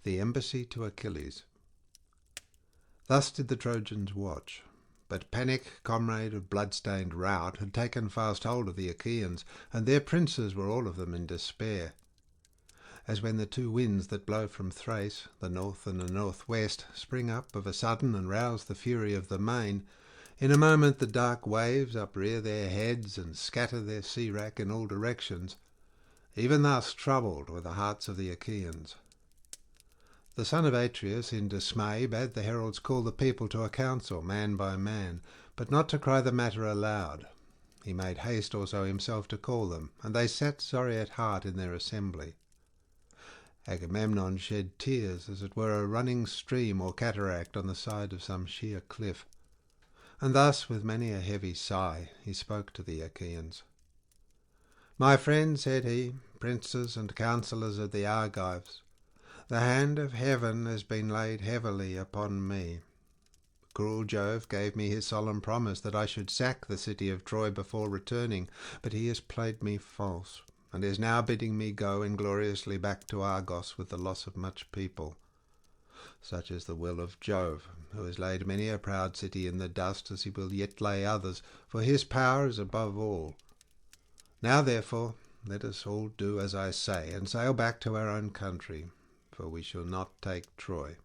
The embassy to Achilles. Thus did the Trojans watch. But panic, comrade of blood-stained rout, had taken fast hold of the Achaeans, and their princes were all of them in despair. As when the two winds that blow from Thrace, the north and the northwest, spring up of a sudden and rouse the fury of the main, in a moment the dark waves uprear their heads and scatter their sea-wrack in all directions, even thus troubled were the hearts of the Achaeans. The son of Atreus, in dismay, bade the heralds call the people to a council, man by man, but not to cry the matter aloud. He made haste also himself to call them, and they sat sorry at heart in their assembly. Agamemnon shed tears, as it were a running stream or cataract on the side of some sheer cliff. And thus, with many a heavy sigh, he spoke to the Achaeans. "My friends," said he, "princes and counsellors of the Argives, the hand of heaven has been laid heavily upon me. Cruel Jove gave me his solemn promise that I should sack the city of Troy before returning, but he has played me false, and is now bidding me go ingloriously back to Argos with the loss of much people. Such is the will of Jove, who has laid many a proud city in the dust, as he will yet lay others, for his power is above all. Now, therefore, let us all do as I say, and sail back to our own country, for we shall not take Troy."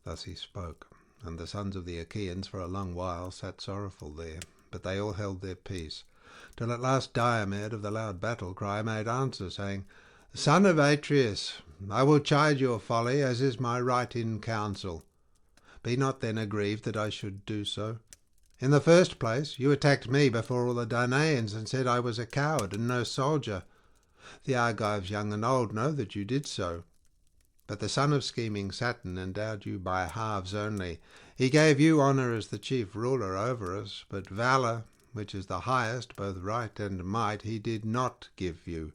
Thus he spoke, and the sons of the Achaeans for a long while sat sorrowful there, but they all held their peace, till at last Diomed of the loud battle cry made answer, saying, "Son of Atreus, I will chide your folly, as is my right in council. Be not then aggrieved that I should do so. In the first place, you attacked me before all the Danaans, and said I was a coward and no soldier. The Argives young and old know that you did so. But the son of scheming Saturn endowed you by halves only. He gave you honour as the chief ruler over us, but valour, which is the highest, both right and might, he did not give you.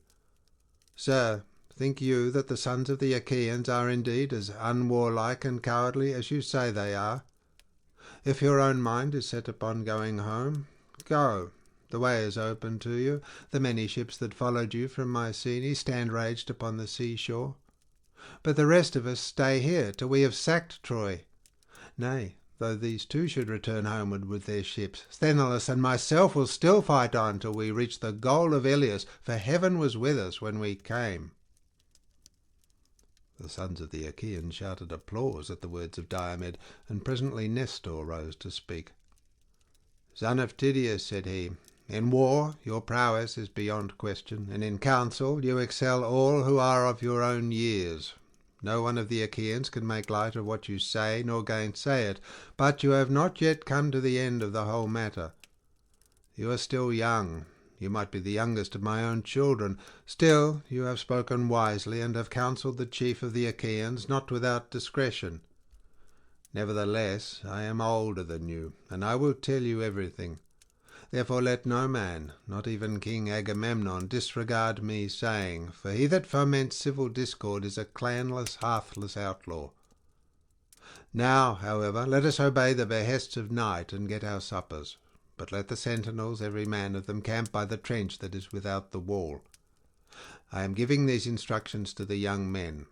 Sir, think you that the sons of the Achaeans are indeed as unwarlike and cowardly as you say they are? If your own mind is set upon going home, go. The way is open to you. The many ships that followed you from Mycenae stand raged upon the seashore. But the rest of us stay here till we have sacked Troy. Nay, though these too should return homeward with their ships, Sthenelus and myself will still fight on till we reach the goal of Iliad, for heaven was with us when we came." The sons of the Achaeans shouted applause at the words of Diomed, and presently Nestor rose to speak. "Son of Tydeus," said he, "in war your prowess is beyond question, and in counsel you excel all who are of your own years. No one of the Achaeans can make light of what you say, nor gainsay it, but you have not yet come to the end of the whole matter. You are still young. You might be the youngest of my own children. Still, you have spoken wisely, and have counselled the chief of the Achaeans, not without discretion. Nevertheless, I am older than you, and I will tell you everything. Therefore let no man, not even King Agamemnon, disregard me saying, for he that foments civil discord is a clanless, hearthless outlaw. Now, however, let us obey the behests of night and get our suppers. But let the sentinels, every man of them, camp by the trench that is without the wall. I am giving these instructions to the young men.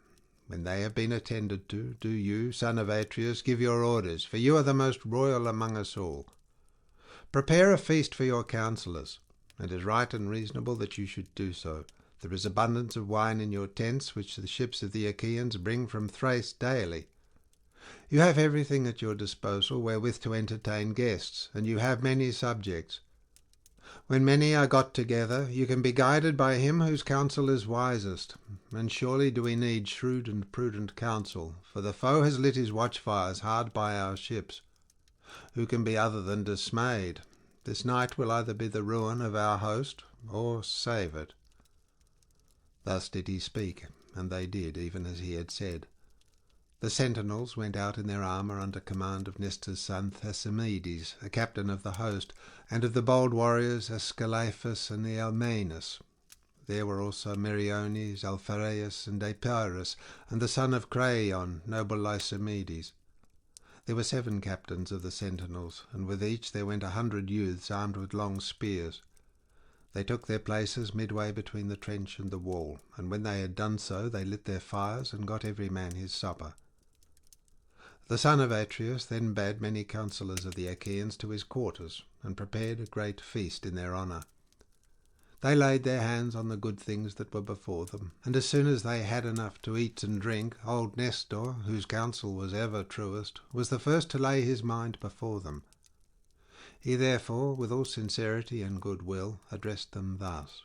When they have been attended to, do you, son of Atreus, give your orders, for you are the most royal among us all. Prepare a feast for your counsellors. It is right and reasonable that you should do so. There is abundance of wine in your tents, which the ships of the Achaeans bring from Thrace daily. You have everything at your disposal wherewith to entertain guests, and you have many subjects. When many are got together, you can be guided by him whose counsel is wisest, and surely do we need shrewd and prudent counsel, for the foe has lit his watchfires hard by our ships. Who can be other than dismayed? This night will either be the ruin of our host, or save it." Thus did he speak, and they did even as he had said. The sentinels went out in their armour under command of Nestor's son Thesimedes, a captain of the host, and of the bold warriors Ascalaphus and Almanus. There were also Meriones, Alphareus, and Epirus, and the son of Creion, noble Lysimedes. There were 7 captains of the sentinels, and with each there went 100 youths armed with long spears. They took their places midway between the trench and the wall, and when they had done so, they lit their fires and got every man his supper. The son of Atreus then bade many counsellors of the Achaeans to his quarters, and prepared a great feast in their honour. They laid their hands on the good things that were before them, and as soon as they had enough to eat and drink, old Nestor, whose counsel was ever truest, was the first to lay his mind before them. He therefore, with all sincerity and good will, addressed them thus.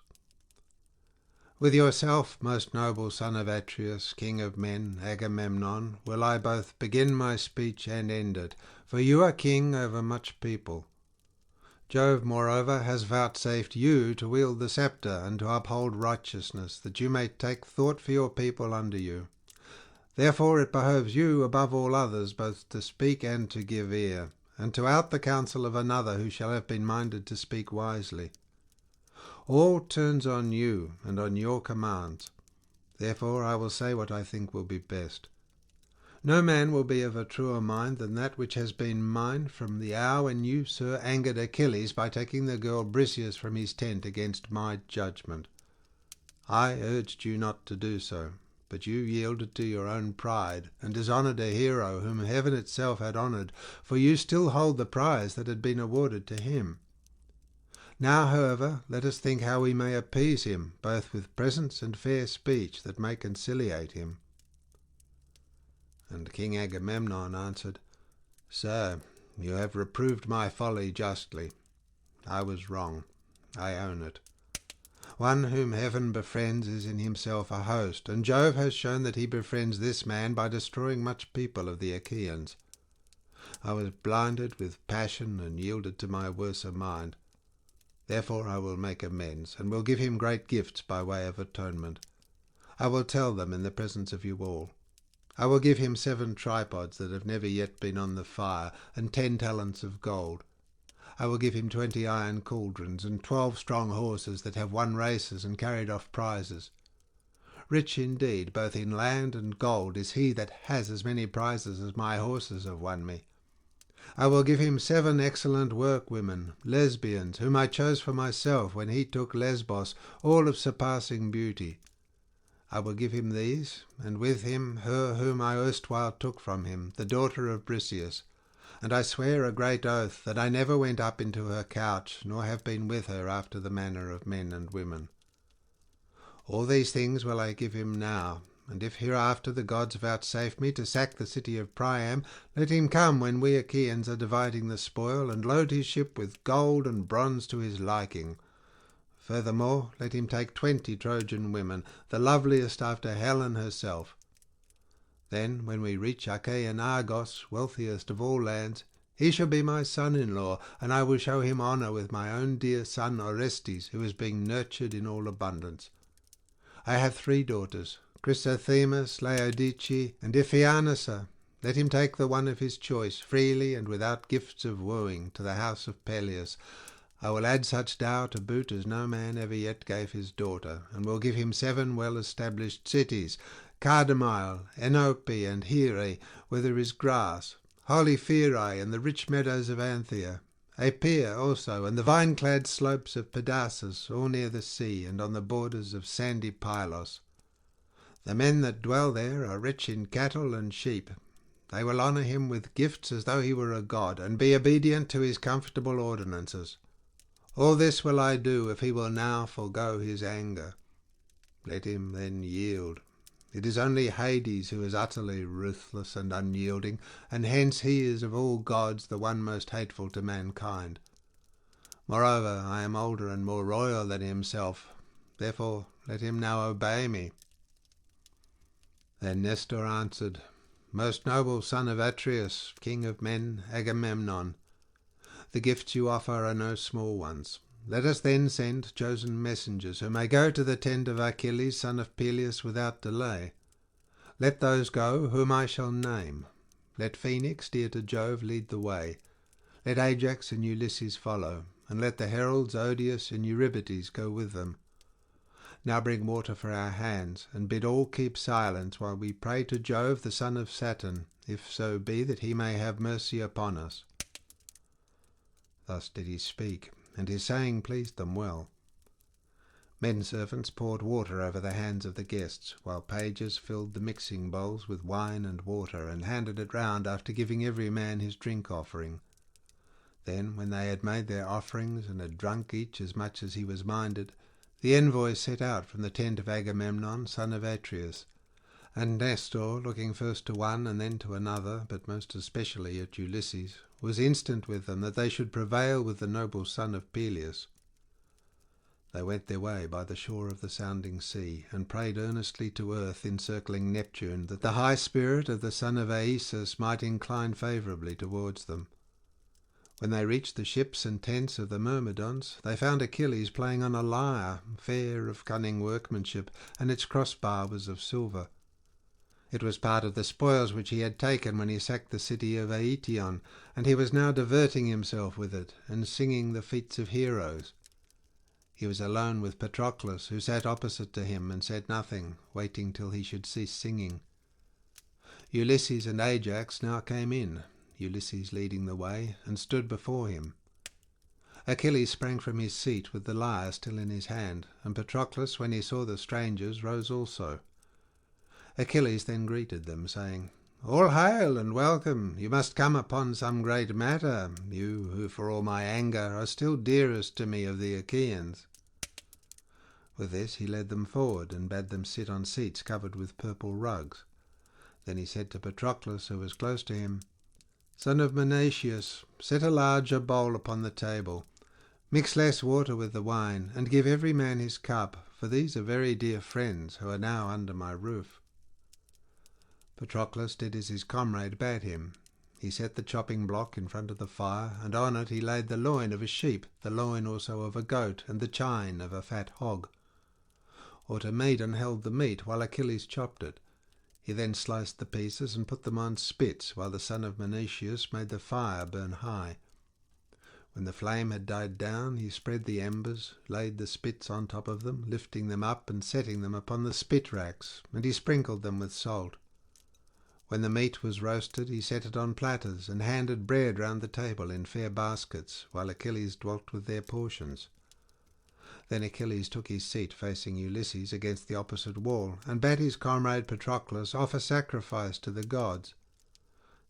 With yourself, most noble son of Atreus, king of men, Agamemnon, will I both begin my speech and end it, for you are king over much people. Jove, moreover, has vouchsafed you to wield the sceptre and to uphold righteousness, that you may take thought for your people under you. Therefore it behoves you, above all others, both to speak and to give ear, and to out the counsel of another who shall have been minded to speak wisely. All turns on you and on your commands. Therefore I will say what I think will be best. No man will be of a truer mind than that which has been mine from the hour when you, sir, angered Achilles by taking the girl Briseis from his tent against my judgment. I urged you not to do so, but you yielded to your own pride, and dishonoured a hero whom heaven itself had honoured, for you still hold the prize that had been awarded to him. Now, however, let us think how we may appease him, both with presents and fair speech that may conciliate him. And King Agamemnon answered, Sir, you have reproved my folly justly. I was wrong. I own it. One whom heaven befriends is in himself a host, and Jove has shown that he befriends this man by destroying much people of the Achaeans. I was blinded with passion and yielded to my worser mind. Therefore I will make amends, and will give him great gifts by way of atonement. I will tell them in the presence of you all. I will give him 7 tripods that have never yet been on the fire, and 10 talents of gold. I will give him 20 iron cauldrons, and 12 strong horses that have won races and carried off prizes. Rich indeed, both in land and gold, is he that has as many prizes as my horses have won me. I will give him 7 excellent workwomen, lesbians, whom I chose for myself when he took Lesbos, all of surpassing beauty. I will give him these, and with him her whom I erstwhile took from him, the daughter of Briseis. And I swear a great oath that I never went up into her couch, nor have been with her after the manner of men and women. All these things will I give him now, and if hereafter the gods vouchsafe me to sack the city of Priam, let him come when we Achaeans are dividing the spoil, and load his ship with gold and bronze to his liking. Furthermore, let him take 20 Trojan women, the loveliest after Helen herself. Then, when we reach Achaean Argos, wealthiest of all lands, he shall be my son-in-law, and I will show him honour with my own dear son Orestes, who is being nurtured in all abundance. I have 3 daughters, Chrysothemis, Laodice, and Iphianassa. Let him take the one of his choice, freely and without gifts of wooing, to the house of Peleus. I will add such dower to boot as no man ever yet gave his daughter, and will give him 7 well-established cities, Cardamyle, Enope, and Here, where there is grass, holy Pherai, and the rich meadows of Anthea, Apia also, and the vine-clad slopes of Pedasus, all near the sea, and on the borders of sandy Pylos. The men that dwell there are rich in cattle and sheep. They will honour him with gifts as though he were a god, and be obedient to his comfortable ordinances. All this will I do if he will now forego his anger. Let him then yield. It is only Hades who is utterly ruthless and unyielding, and hence he is of all gods the one most hateful to mankind. Moreover, I am older and more royal than himself. Therefore let him now obey me. Then Nestor answered, Most noble son of Atreus, king of men, Agamemnon, the gifts you offer are no small ones. Let us then send chosen messengers, who may go to the tent of Achilles, son of Peleus, without delay. Let those go whom I shall name. Let Phoenix, dear to Jove, lead the way. Let Ajax and Ulysses follow, and let the heralds Odius and Eurybates go with them. Now bring water for our hands, and bid all keep silence while we pray to Jove, the son of Saturn, if so be that he may have mercy upon us. Thus did he speak, and his saying pleased them well. Men-servants poured water over the hands of the guests, while pages filled the mixing bowls with wine and water and handed it round after giving every man his drink offering. Then, when they had made their offerings and had drunk each as much as he was minded, the envoys set out from the tent of Agamemnon, son of Atreus. And Nestor, looking first to one and then to another, but most especially at Ulysses, was instant with them that they should prevail with the noble son of Peleus. They went their way by the shore of the sounding sea, and prayed earnestly to earth, encircling Neptune, that the high spirit of the son of Aesus might incline favourably towards them. When they reached the ships and tents of the Myrmidons, they found Achilles playing on a lyre, fair of cunning workmanship, and its crossbar was of silver. It was part of the spoils which he had taken when he sacked the city of Aetion, and he was now diverting himself with it, and singing the feats of heroes. He was alone with Patroclus, who sat opposite to him and said nothing, waiting till he should cease singing. Ulysses and Ajax now came in, Ulysses leading the way, and stood before him. Achilles sprang from his seat with the lyre still in his hand, and Patroclus, when he saw the strangers, rose also. Achilles then greeted them, saying, "All hail and welcome! You must come upon some great matter, you who for all my anger are still dearest to me of the Achaeans." With this he led them forward and bade them sit on seats covered with purple rugs. Then he said to Patroclus, who was close to him, "Son of Menatius, set a larger bowl upon the table. Mix less water with the wine, and give every man his cup, for these are very dear friends who are now under my roof." Patroclus did as his comrade bade him. He set the chopping block in front of the fire, and on it he laid the loin of a sheep, the loin also of a goat, and the chine of a fat hog. Automedon held the meat while Achilles chopped it. He then sliced the pieces and put them on spits, while the son of Menatius made the fire burn high. When the flame had died down, he spread the embers, laid the spits on top of them, lifting them up and setting them upon the spit racks, and he sprinkled them with salt. When the meat was roasted, he set it on platters, and handed bread round the table in fair baskets, while Achilles dwelt with their portions. Then Achilles took his seat facing Ulysses against the opposite wall, and bade his comrade Patroclus offer sacrifice to the gods.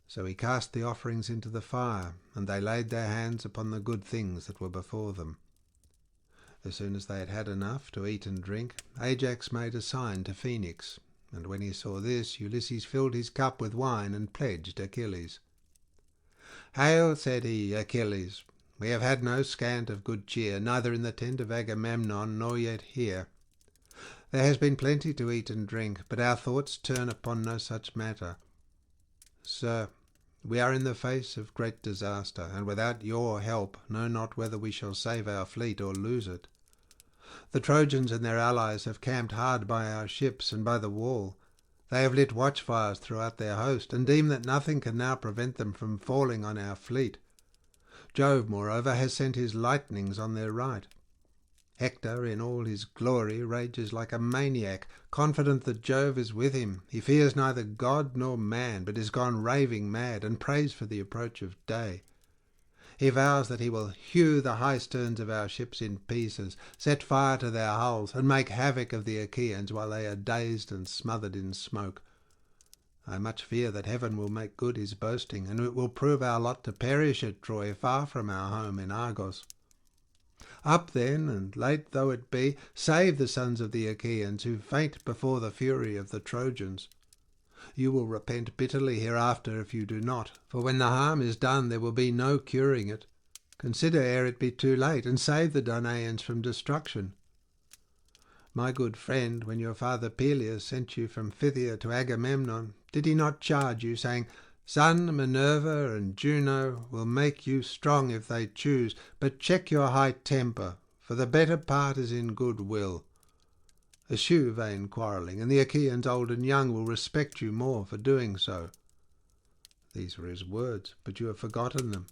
So he cast the offerings into the fire, and they laid their hands upon the good things that were before them. As soon as they had had enough to eat and drink, Ajax made a sign to Phoenix, and when he saw this, Ulysses filled his cup with wine and pledged Achilles. "Hail," said he, "Achilles! We have had no scant of good cheer, neither in the tent of Agamemnon nor yet here. There has been plenty to eat and drink, but our thoughts turn upon no such matter. Sir, we are in the face of great disaster, and without your help know not whether we shall save our fleet or lose it. The Trojans and their allies have camped hard by our ships and by the wall. They have lit watchfires throughout their host, and deem that nothing can now prevent them from falling on our fleet. Jove, moreover, has sent his lightnings on their right. Hector, in all his glory, rages like a maniac, confident that Jove is with him. He fears neither god nor man, but is gone raving mad, and prays for the approach of day. He vows that he will hew the high sterns of our ships in pieces, set fire to their hulls, and make havoc of the Achaeans while they are dazed and smothered in smoke. I much fear that heaven will make good his boasting, and it will prove our lot to perish at Troy, far from our home in Argos. Up then, and late though it be, save the sons of the Achaeans, who faint before the fury of the Trojans. You will repent bitterly hereafter if you do not, for when the harm is done there will be no curing it. Consider ere it be too late, and save the Danaans from destruction. My good friend, when your father Peleus sent you from Phthia to Agamemnon, did he not charge you, saying, 'Sun, Minerva, and Juno will make you strong if they choose, but check your high temper, for the better part is in good will. Eschew vain quarrelling, and the Achaeans old and young will respect you more for doing so.' These were his words, but you have forgotten them.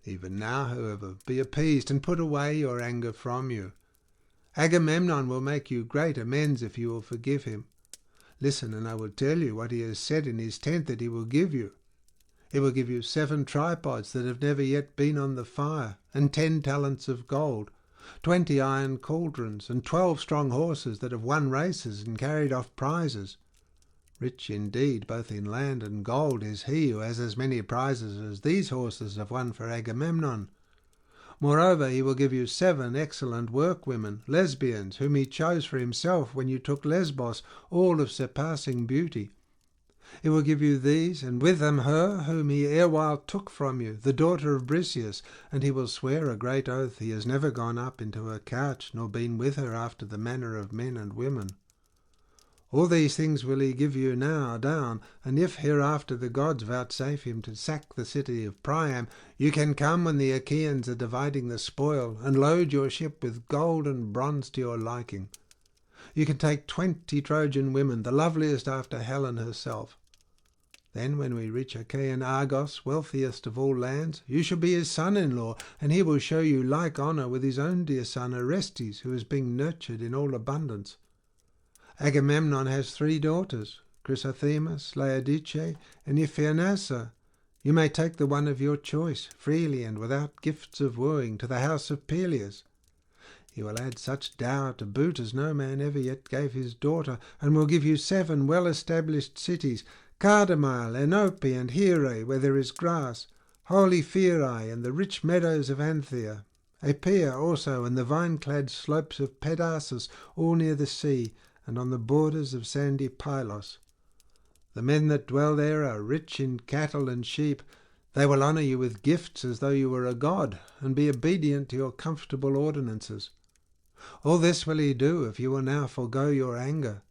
Even now, however, be appeased, and put away your anger from you. Agamemnon will make you great amends if you will forgive him. Listen, and I will tell you what he has said in his tent that he will give you. He will give you 7 tripods that have never yet been on the fire, and 10 talents of gold. 20 iron cauldrons, and 12 strong horses that have won races and carried off prizes. Rich indeed, both in land and gold, is he who has as many prizes as these horses have won for Agamemnon. Moreover, he will give you 7 excellent workwomen, lesbians, whom he chose for himself when you took Lesbos, all of surpassing beauty. He will give you these, and with them her whom he erewhile took from you, the daughter of Briseis, and he will swear a great oath he has never gone up into her couch, nor been with her after the manner of men and women. All these things will he give you now down, and if hereafter the gods vouchsafe him to sack the city of Priam, you can come when the Achaeans are dividing the spoil, and load your ship with gold and bronze to your liking. You can take 20 Trojan women, the loveliest after Helen herself. Then when we reach Achaean Argos, wealthiest of all lands, you shall be his son-in-law, and he will show you like honour with his own dear son Orestes, who is being nurtured in all abundance. Agamemnon has 3 daughters, Chrysothemis, Laodice, and Iphianassa. You may take the one of your choice, freely and without gifts of wooing, to the house of Peleus. He will add such dower to boot as no man ever yet gave his daughter, and will give you 7 well-established cities, Cardamyle, Enope, and Here, where there is grass, holy Pherai, and the rich meadows of Anthea, Apaea also, and the vine-clad slopes of Pedasus, all near the sea, and on the borders of sandy Pylos. The men that dwell there are rich in cattle and sheep. They will honour you with gifts as though you were a god, and be obedient to your comfortable ordinances. All this will he do if you will now forego your anger.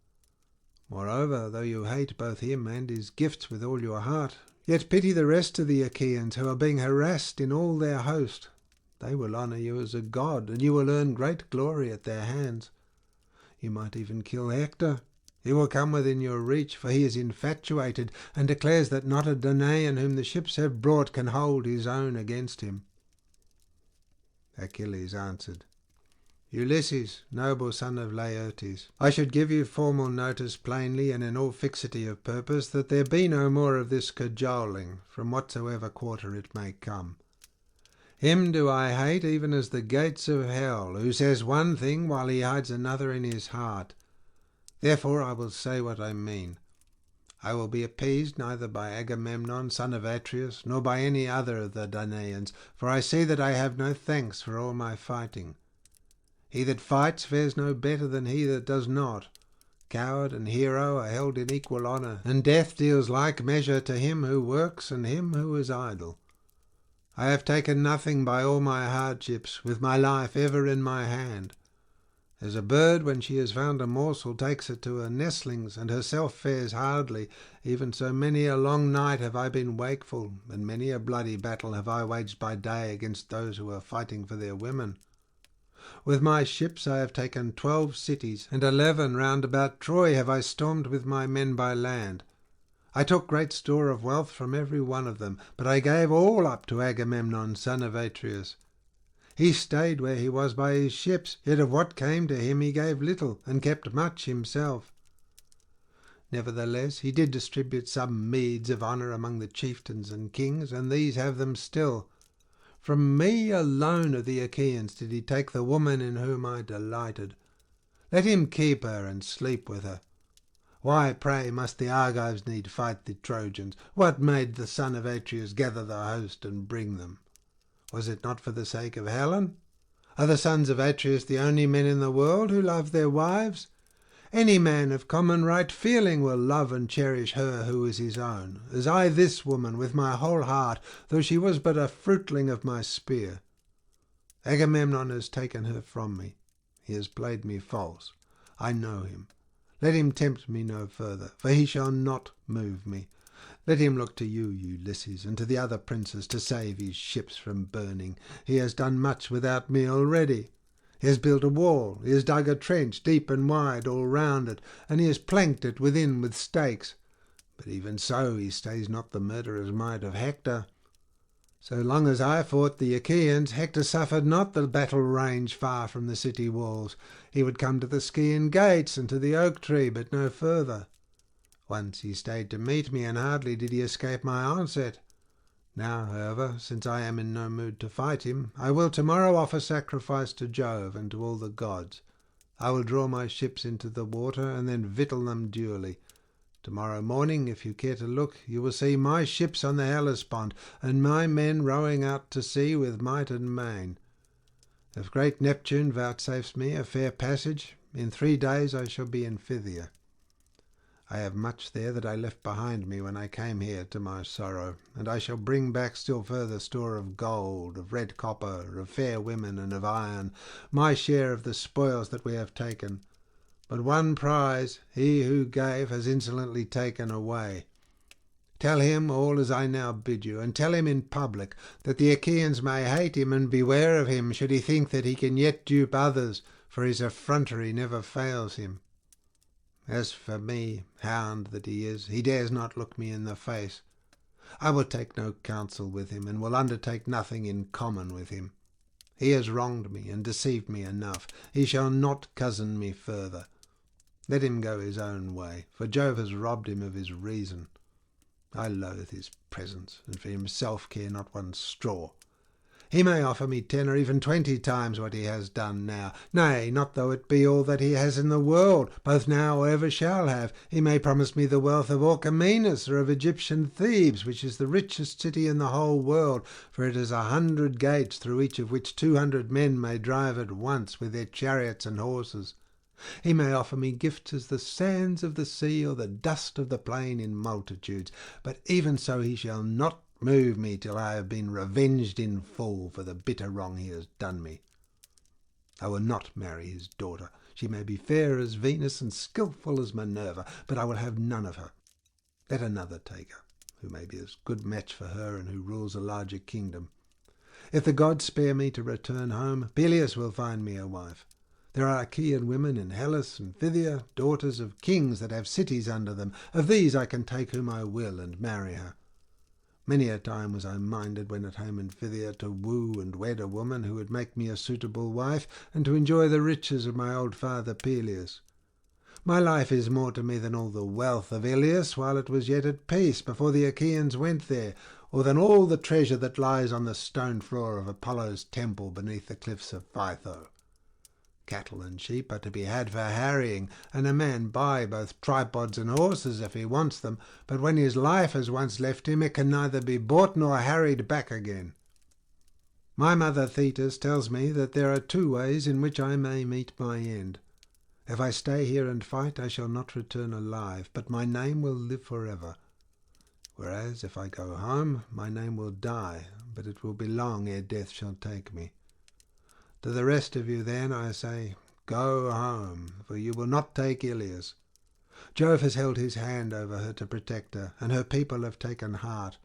Moreover, though you hate both him and his gifts with all your heart, yet pity the rest of the Achaeans who are being harassed in all their host. They will honour you as a god, and you will earn great glory at their hands. You might even kill Hector. He will come within your reach, for he is infatuated, and declares that not a Danaan whom the ships have brought can hold his own against him. Achilles answered, Ulysses, noble son of Laertes, I should give you formal notice plainly and in all fixity of purpose that there be no more of this cajoling, from whatsoever quarter it may come. Him do I hate even as the gates of hell, who says one thing while he hides another in his heart. Therefore I will say what I mean. I will be appeased neither by Agamemnon, son of Atreus, nor by any other of the Danaans, for I see that I have no thanks for all my fighting. He that fights fares no better than he that does not. Coward and hero are held in equal honour, and death deals like measure to him who works and him who is idle. I have taken nothing by all my hardships, with my life ever in my hand. As a bird, when she has found a morsel, takes it to her nestlings, and herself fares hardly, even so many a long night have I been wakeful, and many a bloody battle have I waged by day against those who are fighting for their women. With my ships I have taken 12 cities, and 11 round about Troy have I stormed with my men by land. I took great store of wealth from every one of them, but I gave all up to Agamemnon, son of Atreus. He stayed where he was by his ships, yet of what came to him he gave little, and kept much himself. Nevertheless he did distribute some meeds of honour among the chieftains and kings, and these have them still. From me alone of the Achaeans did he take the woman in whom I delighted. Let him keep her and sleep with her. Why, pray, must the Argives need fight the Trojans? What made the son of Atreus gather the host and bring them? Was it not for the sake of Helen? Are the sons of Atreus the only men in the world who love their wives? Any man of common right feeling will love and cherish her who is his own, as I this woman with my whole heart, though she was but a fruitling of my spear. Agamemnon has taken her from me. He has played me false. I know him. Let him tempt me no further, for he shall not move me. Let him look to you, Ulysses, and to the other princes to save his ships from burning. He has done much without me already. He has built a wall, he has dug a trench deep and wide all round it, and he has planked it within with stakes. But even so he stays not the murderer's might of Hector. So long as I fought the Achaeans, Hector suffered not the battle range far from the city walls. He would come to the Scaean gates and to the oak tree, but no further. Once he stayed to meet me, and hardly did he escape my onset. Now, however, since I am in no mood to fight him, I will tomorrow offer sacrifice to Jove and to all the gods. I will draw my ships into the water, and then victual them duly. Tomorrow morning, if you care to look, you will see my ships on the Hellespont, and my men rowing out to sea with might and main. If great Neptune vouchsafes me a fair passage, in 3 days I shall be in Phthia. I have much there that I left behind me when I came here to my sorrow, and I shall bring back still further store of gold, of red copper, of fair women, and of iron, my share of the spoils that we have taken. But one prize he who gave has insolently taken away. Tell him all as I now bid you, and tell him in public, that the Achaeans may hate him, and beware of him should he think that he can yet dupe others, for his effrontery never fails him. As for me, hound that he is, he dares not look me in the face. I will take no counsel with him, and will undertake nothing in common with him. He has wronged me and deceived me enough. He shall not cozen me further. Let him go his own way, for Jove has robbed him of his reason. I loathe his presence, and for himself care not one straw. He may offer me 10 or even 20 times what he has done now. Nay, not though it be all that he has in the world, both now or ever shall have. He may promise me the wealth of Orchomenus or of Egyptian Thebes, which is the richest city in the whole world, for it has 100 gates, through each of which 200 men may drive at once with their chariots and horses. He may offer me gifts as the sands of the sea or the dust of the plain in multitudes, but even so he shall not move me till I have been revenged in full for the bitter wrong he has done me. I will not marry his daughter. She may be fair as Venus and skilful as Minerva, but I will have none of her. Let another take her, who may be as good match for her and who rules a larger kingdom. If the gods spare me to return home, Peleus will find me a wife. There are Achaean women in Hellas and Phthia, daughters of kings that have cities under them. Of these I can take whom I will and marry her. Many a time was I minded, when at home in Phthia, to woo and wed a woman who would make me a suitable wife, and to enjoy the riches of my old father Peleus. My life is more to me than all the wealth of Ilias while it was yet at peace, before the Achaeans went there, or than all the treasure that lies on the stone floor of Apollo's temple beneath the cliffs of Pytho. Cattle and sheep are to be had for harrying, and a man buy both tripods and horses if he wants them, but when his life has once left him, it can neither be bought nor harried back again. My mother Thetis tells me that there are 2 ways in which I may meet my end. If I stay here and fight, I shall not return alive, but my name will live forever. Whereas if I go home, my name will die, but it will be long ere death shall take me. To the rest of you, then, I say, go home, for you will not take Ilias. Jove has held his hand over her to protect her, and her people have taken heart.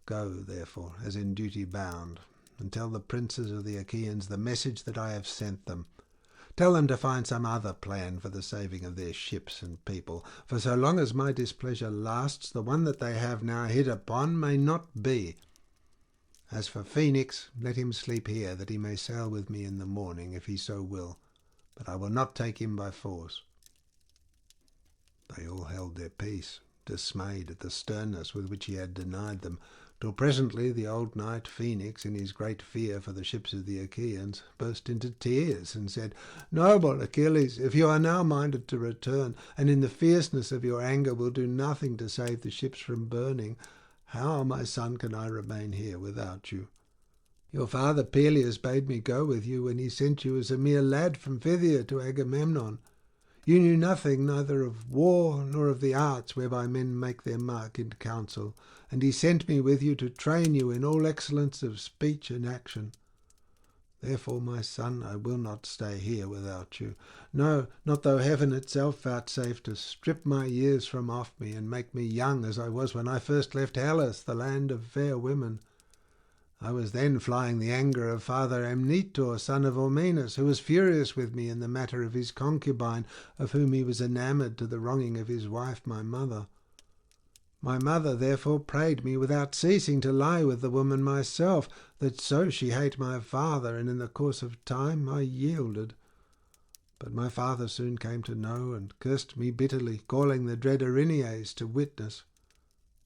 Go, therefore, as in duty bound, and tell the princes of the Achaeans the message that I have sent them. Tell them to find some other plan for the saving of their ships and people, for so long as my displeasure lasts, the one that they have now hit upon may not be. As for Phoenix, let him sleep here, that he may sail with me in the morning, if he so will, but I will not take him by force. They all held their peace, dismayed at the sternness with which he had denied them, till presently the old knight Phoenix, in his great fear for the ships of the Achaeans, burst into tears, and said, "Noble Achilles, if you are now minded to return, and in the fierceness of your anger will do nothing to save the ships from burning, how, my son, can I remain here without you? Your father Peleus bade me go with you when he sent you as a mere lad from Phthia to Agamemnon. You knew nothing neither of war nor of the arts whereby men make their mark in council, and he sent me with you to train you in all excellence of speech and action. Therefore, my son, I will not stay here without you. No, not though heaven itself vouchsafe to strip my years from off me, and make me young as I was when I first left Hellas, the land of fair women. I was then flying the anger of Father Amnetor, son of Ormenus, who was furious with me in the matter of his concubine, of whom he was enamoured to the wronging of his wife my mother. My mother therefore prayed me without ceasing to lie with the woman myself, that so she hate my father, and in the course of time I yielded. But my father soon came to know, and cursed me bitterly, calling the dread Erinyes to witness.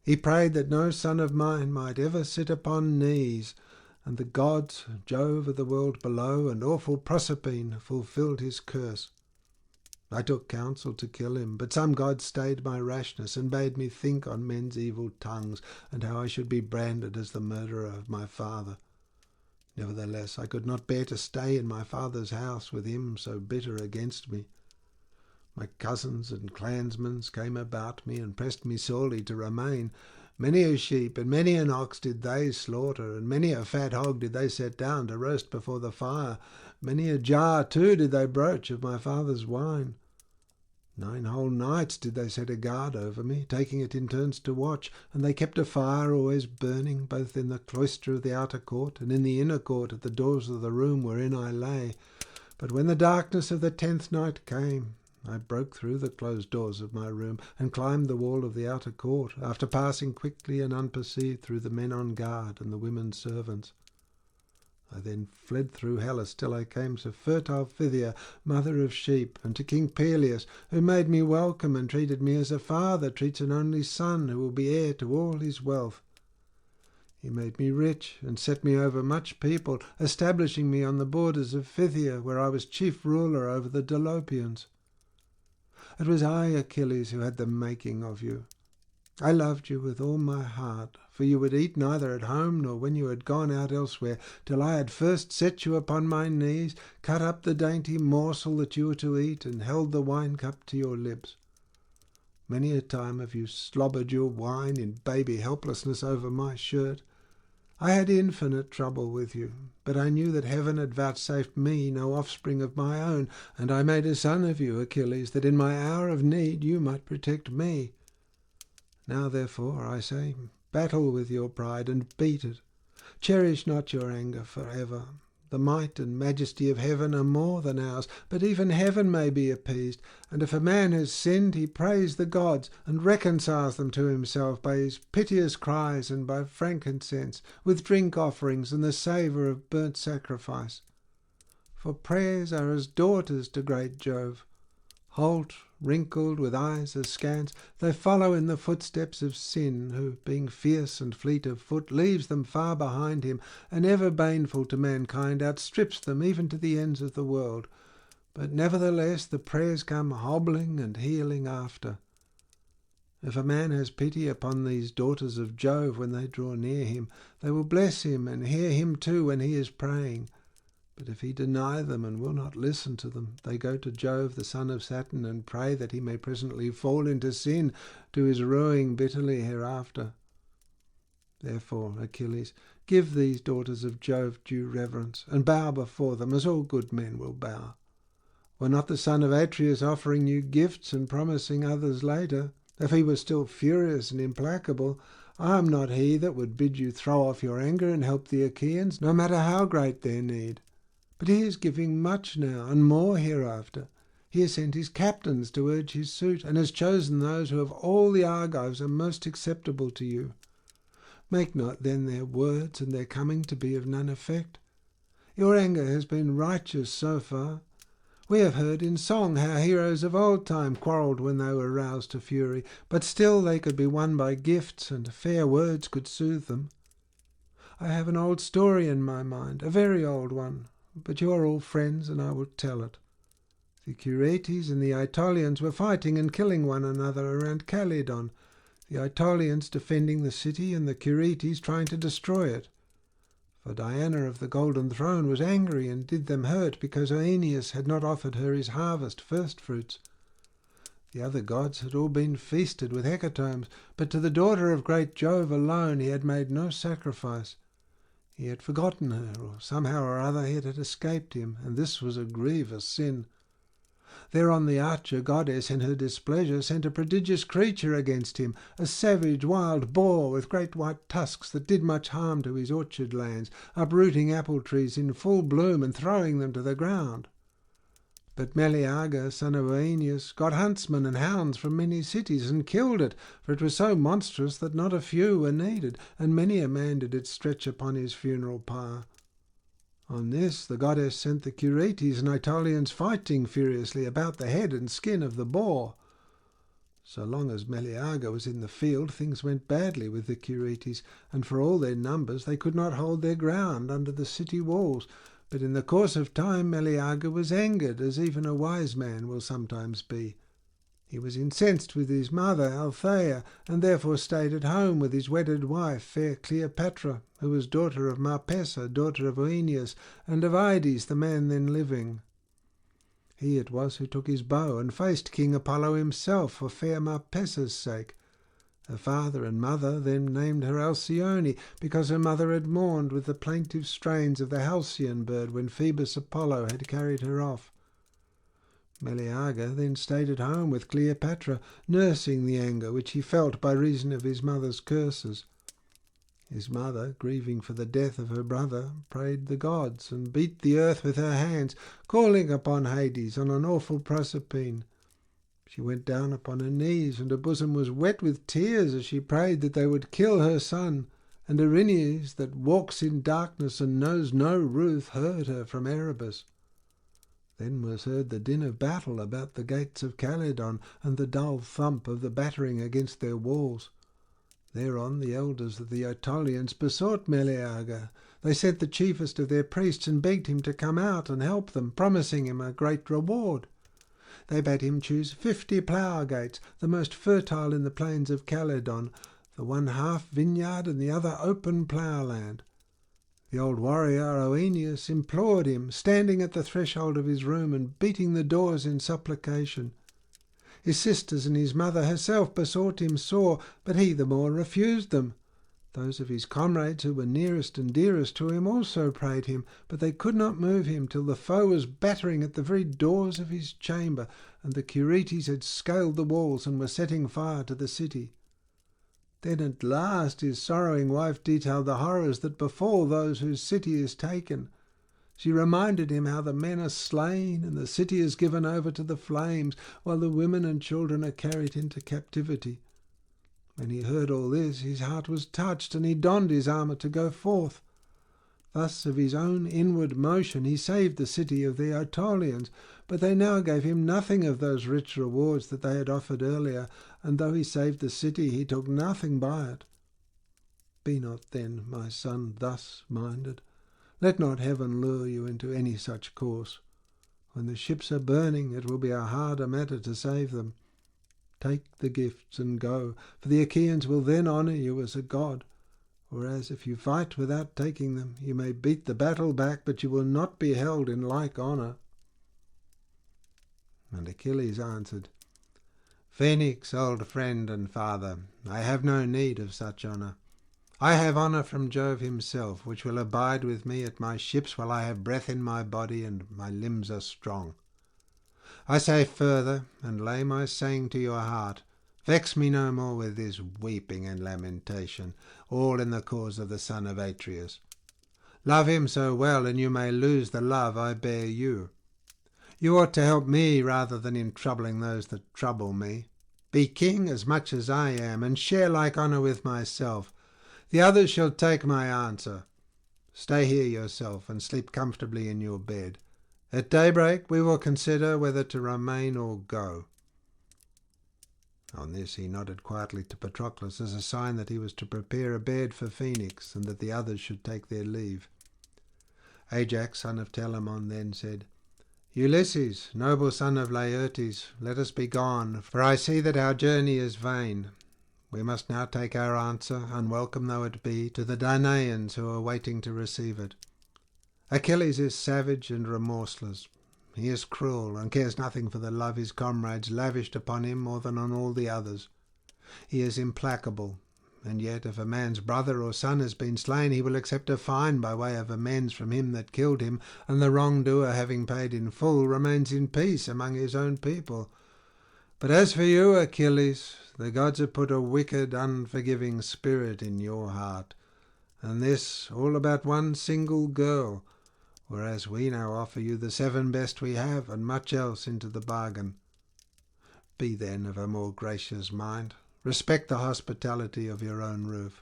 He prayed that no son of mine might ever sit upon knees, and the gods, Jove of the world below, and awful Proserpine, fulfilled his curse. I took counsel to kill him, but some god stayed my rashness, and bade me think on men's evil tongues, and how I should be branded as the murderer of my father. Nevertheless, I could not bear to stay in my father's house with him so bitter against me. My cousins and clansmen came about me, and pressed me sorely to remain. Many a sheep and many an ox did they slaughter, and many a fat hog did they set down to roast before the fire. Many a jar, too, did they broach of my father's wine. 9 whole nights did they set a guard over me, taking it in turns to watch, and they kept a fire always burning, both in the cloister of the outer court and in the inner court at the doors of the room wherein I lay. But when the darkness of the 10th night came, I broke through the closed doors of my room, and climbed the wall of the outer court, after passing quickly and unperceived through the men on guard and the women servants. I then fled through Hellas till I came to fertile Phthia, mother of sheep, and to King Peleus, who made me welcome and treated me as a father treats an only son who will be heir to all his wealth. He made me rich and set me over much people, establishing me on the borders of Phthia, where I was chief ruler over the Dolopians. It was I, Achilles, who had the making of you. I loved you with all my heart, for you would eat neither at home nor when you had gone out elsewhere, till I had first set you upon my knees, cut up the dainty morsel that you were to eat, and held the wine-cup to your lips. Many a time have you slobbered your wine in baby helplessness over my shirt. I had infinite trouble with you, but I knew that heaven had vouchsafed me no offspring of my own, and I made a son of you, Achilles, that in my hour of need you might protect me. Now, therefore, I say, battle with your pride and beat it. Cherish not your anger forever. The might and majesty of heaven are more than ours, but even heaven may be appeased, and if a man has sinned, he prays the gods, and reconciles them to himself by his piteous cries and by frankincense, with drink offerings and the savour of burnt sacrifice. For prayers are as daughters to great Jove. Halt, wrinkled, with eyes askance, they follow in the footsteps of sin, who, being fierce and fleet of foot, leaves them far behind him, and ever baneful to mankind, outstrips them even to the ends of the world. But nevertheless the prayers come hobbling and healing after. If a man has pity upon these daughters of Jove when they draw near him, they will bless him and hear him too when he is praying. But if he deny them and will not listen to them, they go to Jove, the son of Saturn, and pray that he may presently fall into sin, to his ruing bitterly hereafter. Therefore, Achilles, give these daughters of Jove due reverence, and bow before them as all good men will bow. Were not the son of Atreus offering you gifts and promising others later? If he were still furious and implacable, I am not he that would bid you throw off your anger and help the Achaeans, no matter how great their need. But he is giving much now, and more hereafter. He has sent his captains to urge his suit, and has chosen those who of all the Argives are most acceptable to you. Make not then their words and their coming to be of none effect. Your anger has been righteous so far. We have heard in song how heroes of old time quarrelled when they were roused to fury, but still they could be won by gifts, and fair words could soothe them. I have an old story in my mind, a very old one, but you are all friends, and I will tell it. The Curetes and the Aetolians were fighting and killing one another around Calydon, the Aetolians defending the city and the Curetes trying to destroy it. For Diana of the Golden Throne was angry and did them hurt because Oeneus had not offered her his harvest first-fruits. The other gods had all been feasted with hecatombs, but to the daughter of great Jove alone he had made no sacrifice. He had forgotten her, or somehow or other it had escaped him, and this was a grievous sin. Thereon the archer goddess in her displeasure sent a prodigious creature against him, a savage wild boar with great white tusks that did much harm to his orchard lands, uprooting apple trees in full bloom and throwing them to the ground. But Meleager, son of Oeneus, got huntsmen and hounds from many cities and killed it, for it was so monstrous that not a few were needed, and many a man did it stretch upon his funeral pyre. On this the goddess sent the Curetes and Aetolians fighting furiously about the head and skin of the boar. So long as Meleager was in the field, things went badly with the Curetes, and for all their numbers they could not hold their ground under the city walls. But in the course of time Meleager was angered, as even a wise man will sometimes be. He was incensed with his mother Althea, and therefore stayed at home with his wedded wife, fair Cleopatra, who was daughter of Marpessa, daughter of Oeneus, and of Ides, the man then living. He it was who took his bow and faced King Apollo himself for fair Marpessa's sake. Her father and mother then named her Alcyone, because her mother had mourned with the plaintive strains of the halcyon bird when Phoebus Apollo had carried her off. Meleager then stayed at home with Cleopatra, nursing the anger which he felt by reason of his mother's curses. His mother, grieving for the death of her brother, prayed the gods and beat the earth with her hands, calling upon Hades on an awful Proserpine. She went down upon her knees, and her bosom was wet with tears as she prayed that they would kill her son. And Erinyes, that walks in darkness and knows no ruth, heard her from Erebus. Then was heard the din of battle about the gates of Calydon, and the dull thump of the battering against their walls. Thereon the elders of the Aetolians besought Meleager. They sent the chiefest of their priests and begged him to come out and help them, promising him a great reward. They bade him choose 50 plough-gates, the most fertile in the plains of Calydon, the one half vineyard and the other open ploughland. The old warrior Oeneus implored him, standing at the threshold of his room and beating the doors in supplication. His sisters and his mother herself besought him sore, but he the more refused them. Those of his comrades who were nearest and dearest to him also prayed him, but they could not move him till the foe was battering at the very doors of his chamber, and the Curetes had scaled the walls and were setting fire to the city. Then at last his sorrowing wife detailed the horrors that befall those whose city is taken. She reminded him how the men are slain and the city is given over to the flames, while the women and children are carried into captivity. When he heard all this, his heart was touched, and he donned his armour to go forth. Thus of his own inward motion he saved the city of the Aetolians, but they now gave him nothing of those rich rewards that they had offered earlier, and though he saved the city, he took nothing by it. Be not then, my son, thus minded. Let not heaven lure you into any such course. When the ships are burning, it will be a harder matter to save them. Take the gifts and go, for the Achaeans will then honour you as a god. Whereas if you fight without taking them, you may beat the battle back, but you will not be held in like honour. And Achilles answered, Phoenix, old friend and father, I have no need of such honour. I have honour from Jove himself, which will abide with me at my ships while I have breath in my body and my limbs are strong. I say further, and lay my saying to your heart, vex me no more with this weeping and lamentation, all in the cause of the son of Atreus. Love him so well, and you may lose the love I bear you. You ought to help me rather than in troubling those that trouble me. Be king as much as I am, and share like honour with myself. The others shall take my answer. Stay here yourself, and sleep comfortably in your bed. At daybreak we will consider whether to remain or go. On this he nodded quietly to Patroclus as a sign that he was to prepare a bed for Phoenix, and that the others should take their leave. Ajax, son of Telamon, then said, Ulysses, noble son of Laertes, let us be gone, for I see that our journey is vain. We must now take our answer, unwelcome though it be, to the Danaans who are waiting to receive it. Achilles is savage and remorseless. He is cruel, and cares nothing for the love his comrades lavished upon him more than on all the others. He is implacable, and yet if a man's brother or son has been slain, he will accept a fine by way of amends from him that killed him, and the wrongdoer, having paid in full, remains in peace among his own people. But as for you, Achilles, the gods have put a wicked, unforgiving spirit in your heart, and this all about one single girl, whereas we now offer you the 7 best we have, and much else into the bargain. Be then of a more gracious mind. Respect the hospitality of your own roof.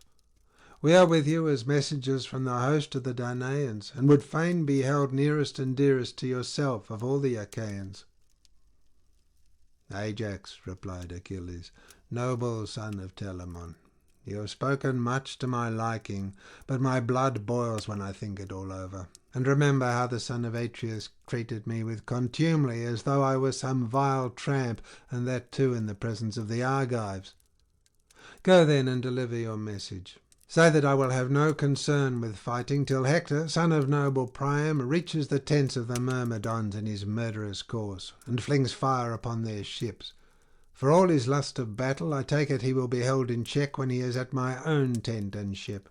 We are with you as messengers from the host of the Danaans, and would fain be held nearest and dearest to yourself of all the Achaeans. Ajax, replied Achilles, noble son of Telamon, you have spoken much to my liking, but my blood boils when I think it all over, and remember how the son of Atreus treated me with contumely as though I were some vile tramp, and that too in the presence of the Argives. Go then and deliver your message. Say that I will have no concern with fighting till Hector, son of noble Priam, reaches the tents of the Myrmidons in his murderous course, and flings fire upon their ships. For all his lust of battle, I take it he will be held in check when he is at my own tent and ship.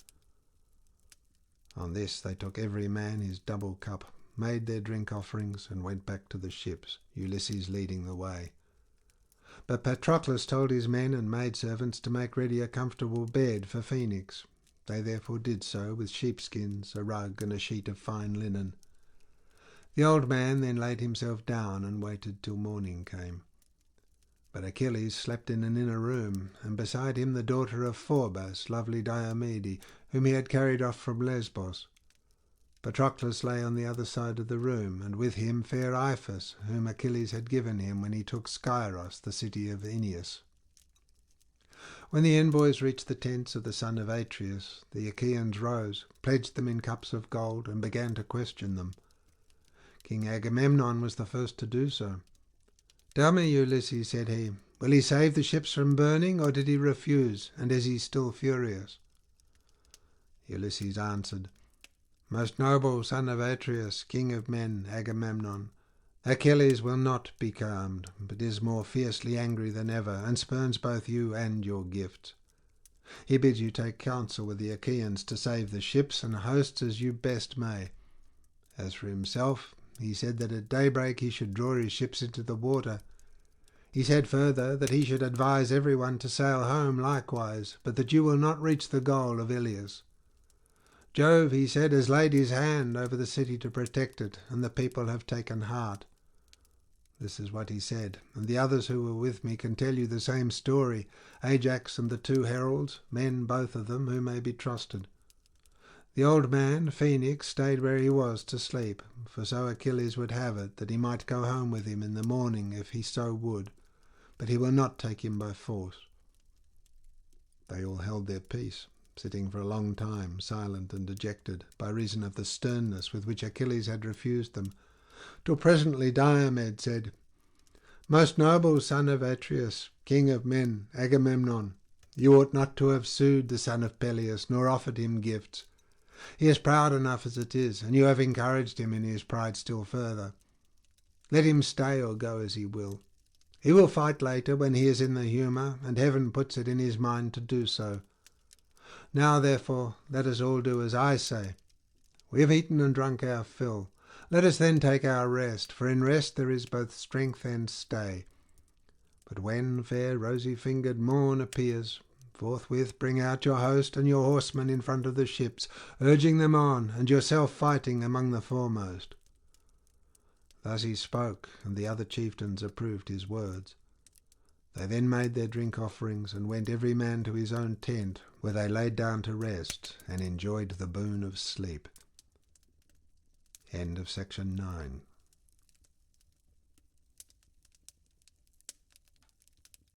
On this they took every man his double cup, made their drink offerings, and went back to the ships, Ulysses leading the way. But Patroclus told his men and maidservants to make ready a comfortable bed for Phoenix. They therefore did so, with sheepskins, a rug, and a sheet of fine linen. The old man then laid himself down and waited till morning came. But Achilles slept in an inner room, and beside him the daughter of Phorbas, lovely Diomede, whom he had carried off from Lesbos. Patroclus lay on the other side of the room, and with him fair Iphis, whom Achilles had given him when he took Skyros, the city of Aeneas. When the envoys reached the tents of the son of Atreus, the Achaeans rose, pledged them in cups of gold, and began to question them. King Agamemnon was the first to do so. "Tell me, Ulysses," said he, "will he save the ships from burning, or did he refuse, and is he still furious?" Ulysses answered, "Most noble son of Atreus, king of men, Agamemnon, Achilles will not be calmed, but is more fiercely angry than ever, and spurns both you and your gifts. He bids you take counsel with the Achaeans to save the ships and hosts as you best may. As for himself, he said that at daybreak he should draw his ships into the water. He said further that he should advise everyone to sail home likewise, but that you will not reach the goal of Iliad. Jove, he said, has laid his hand over the city to protect it, and the people have taken heart. This is what he said, and the others who were with me can tell you the same story, Ajax and the two heralds, men both of them, who may be trusted. The old man, Phoenix, stayed where he was to sleep, for so Achilles would have it, that he might go home with him in the morning if he so would, but he will not take him by force." They all held their peace, sitting for a long time, silent and dejected, by reason of the sternness with which Achilles had refused them, till presently Diomed said, "Most noble son of Atreus, king of men, Agamemnon, you ought not to have sued the son of Peleus, nor offered him gifts. He is proud enough as it is, and you have encouraged him in his pride still further. Let him stay or go as he will. He will fight later when he is in the humour, and heaven puts it in his mind to do so. Now, therefore, let us all do as I say. We have eaten and drunk our fill. Let us then take our rest, for in rest there is both strength and stay. But when fair rosy-fingered morn appears, forthwith bring out your host and your horsemen in front of the ships, urging them on, and yourself fighting among the foremost." Thus he spoke, and the other chieftains approved his words. They then made their drink offerings, and went every man to his own tent, where they laid down to rest, and enjoyed the boon of sleep. End of section 9.